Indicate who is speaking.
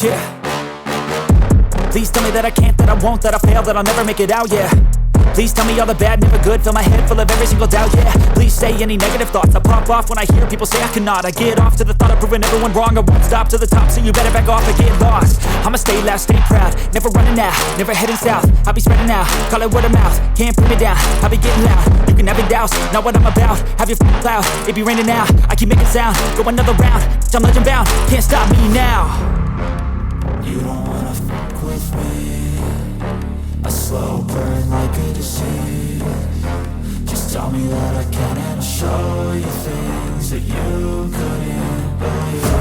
Speaker 1: Yeah. Please tell me that I can't, that I won't, that I fail, that I'll never make it out, yeah. Please tell me all the bad, never good, fill my head full of every single doubt, yeah. Please say any negative thoughts, I pop off when I hear people say I cannot. I get off to the thought of proving everyone wrong, I won't stop to the top, so you better back off and get lost. I'ma stay loud, stay proud, never running out, never heading south. I'll be spreading out, call it word of mouth, can't put me down, I'll be getting loud. You can have your doubts, not what I'm about, have your cloud, it be raining now. I keep making sound, go another round, I'm legend bound, can't stop me now.
Speaker 2: You don't wanna fuck with me, a slow burn like a disease. Just tell me that I can and I'll show you things that you couldn't believe.